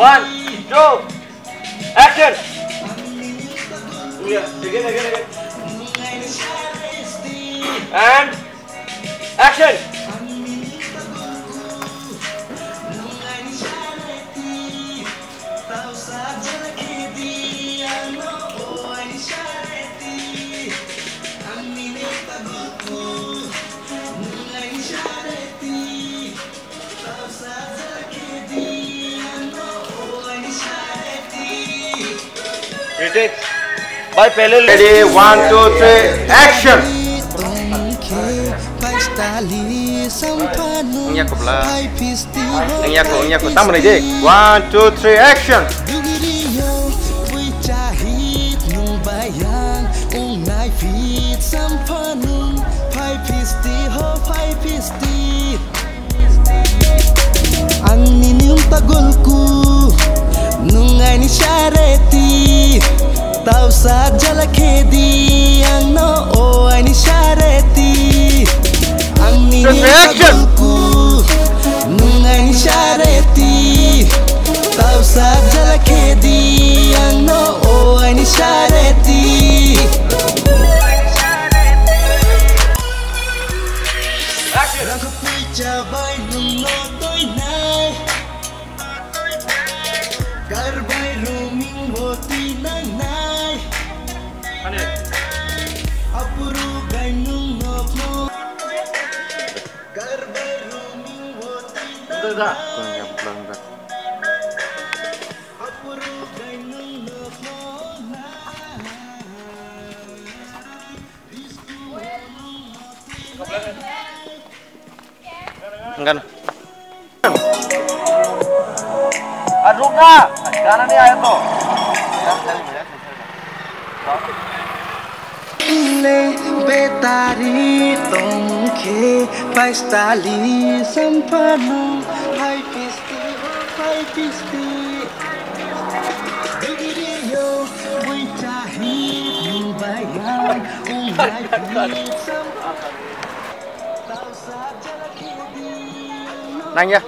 1, 2, action. Yeah, again. And action. Retake. By Pelel. Ready, 1, 2, 3, action. Nyaku. Tambah lagi. 1, 2, 3, action. Ang minum tagulku nungai ni syareti tau saja lah kedi ang no oh ni syareti ang minum tagulku nungai ni syareti tau saja lah kedi ang no oh ni syareti aku puja bai nung no toi nai Garbai roaming hoti nang nai Apuru gainung nopno Garbai roaming hoti nang nai Apuru gainung nopno Enggak. Aduh kak, jangan nih ayo tuh. Betari tongke paistali sampano hai pisti Digirio bui cahi bayang ungai sampano tau saja kedi Nanya.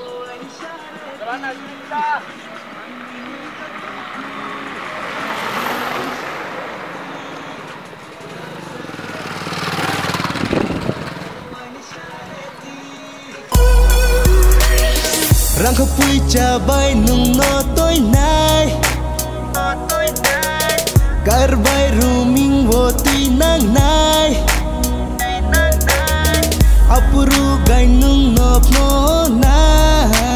Rang khapui cha bai nung no toi nai Gar bai roaming wo tui nang nai Apuru gai nung no no nai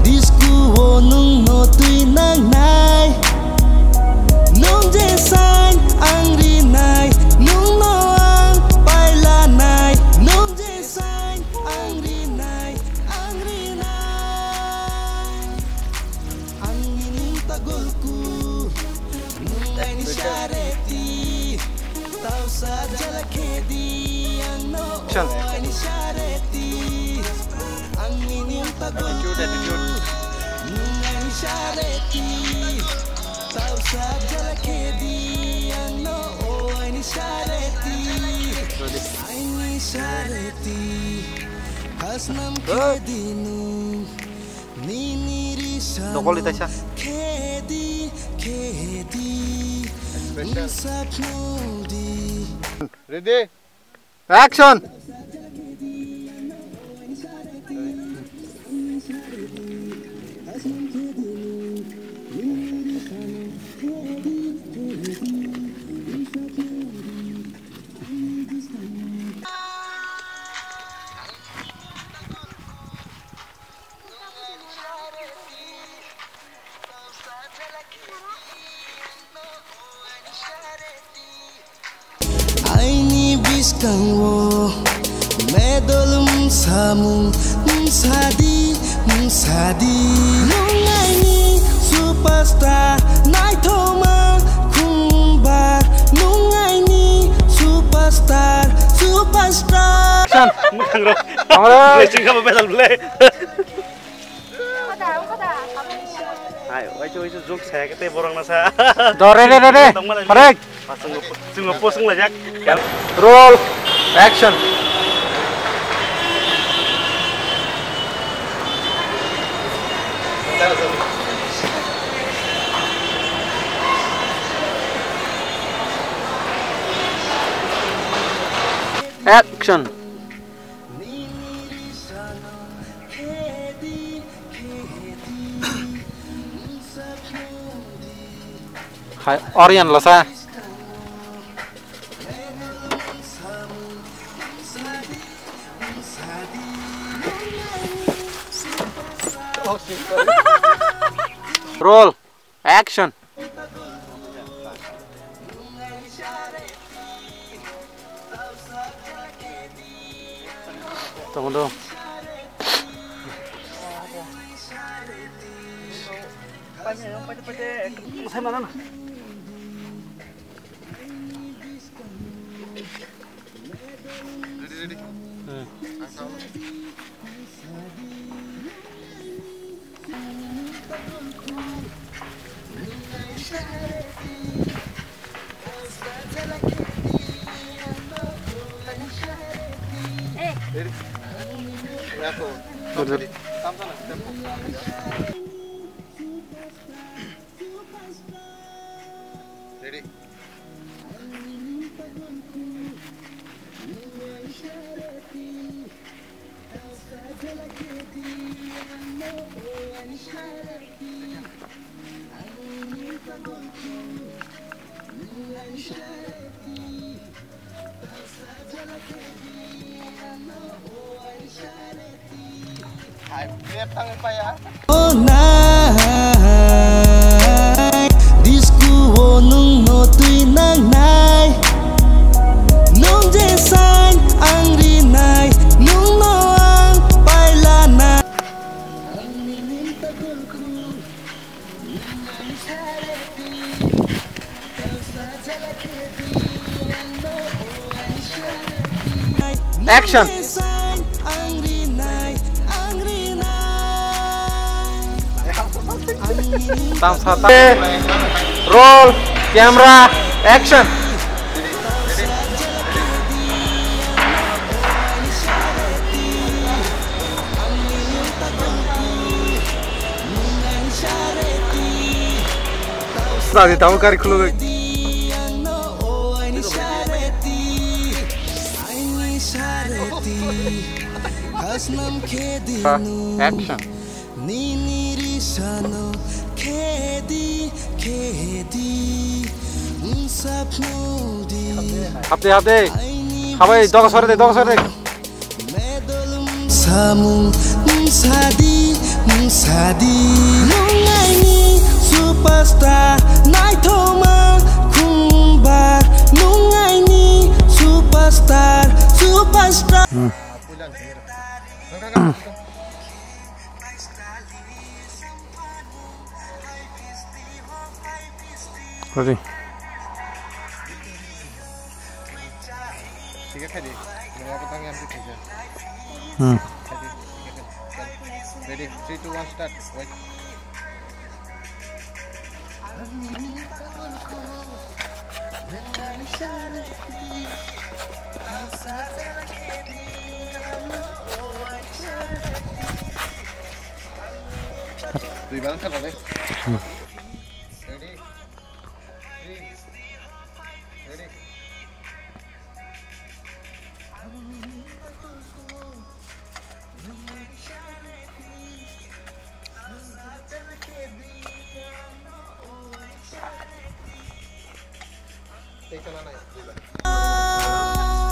Disku wo nung no tui nang nai Nung je san ang ri nai Nung no ang pai la nai Nung je san ang ri nai Angin tagulku nungai ni syareti tau saja lah kedi ang no ni syareti angin tagulku nungai ni syareti tau saja lah kedi ang no ni syareti ni syareti hasnam kedi nu nini Dokol ita siya. Ready? Action! Kang wo medolum samu sadi nungai ni superstar night thoma kumbar nungai ni superstar San mutang ro blessing ka mabel play ayo itu joke saya kete borong nasa dore correct sung posong lajak roll action Action. Hai Orion Losa. Roll. Action. Tunggu dulu. Ready? Oh night, disco wo nung no tui nang nai, nung je san ang ri nai, nung no ang pai la na. Action. Roll. Camera. Action. Tadi tahu kari khulu. Action. Hapde hapde. Habai doga sore de. Samu sadi nungai ni superstar night homa kumbar nungai ni superstar. Ready. Ready? 3, 2, 1, start. Wait. Three balance कर रहे. Ready? 3. Ready?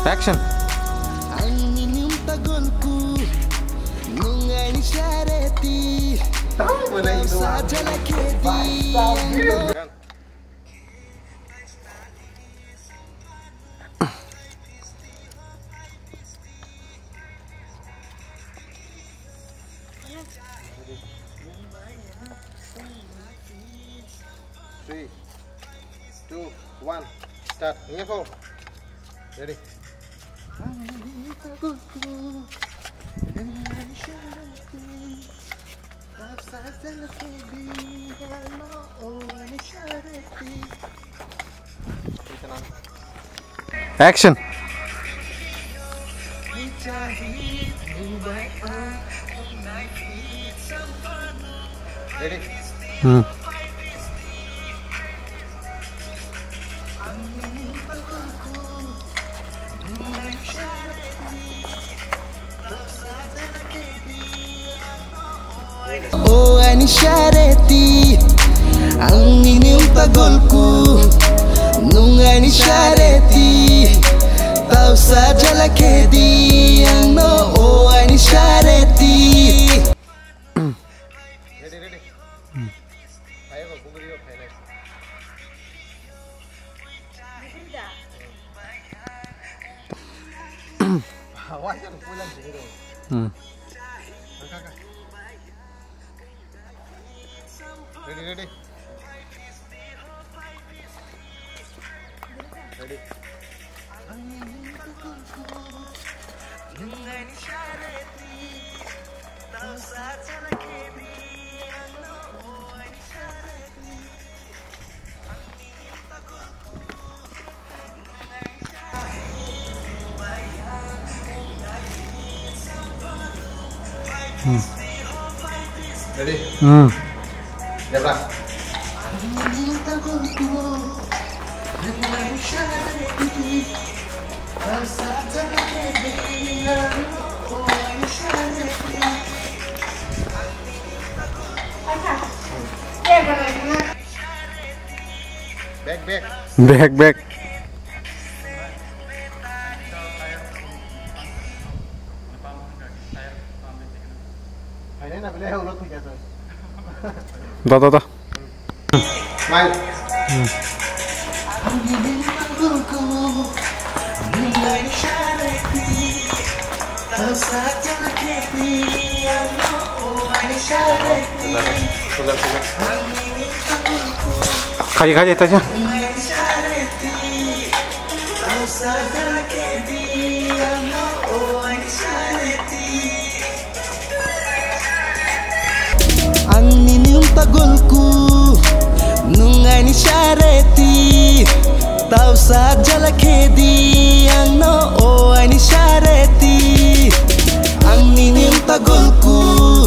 Action. Three, 2, 1, start. Info. Ready? Action. Oh ani syareti ang inyong tagolku nung ani syareti tau saja laki diang no oh ani syareti. Ready. Ayo kau beri kau final. Awas jangan pulang zero. Kakak. Ready. Ready? Jabrak. Back. Dah. Main. Kaji itu aja. Ang inyong tagolku nung ani syareti tau saja laki diang no oh ani syareti ang inyong tagolku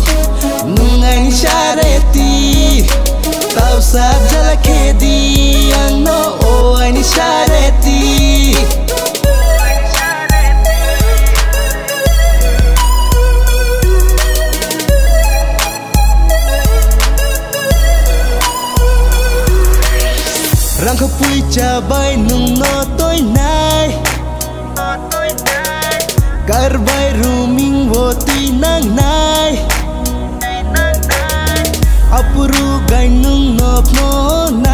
nung ani syareti tau saja laki diang no oh ani syareti. Rang kapui cabai nung no toy nai Karbai ruming wo tui nang nai Apuru gai nung no no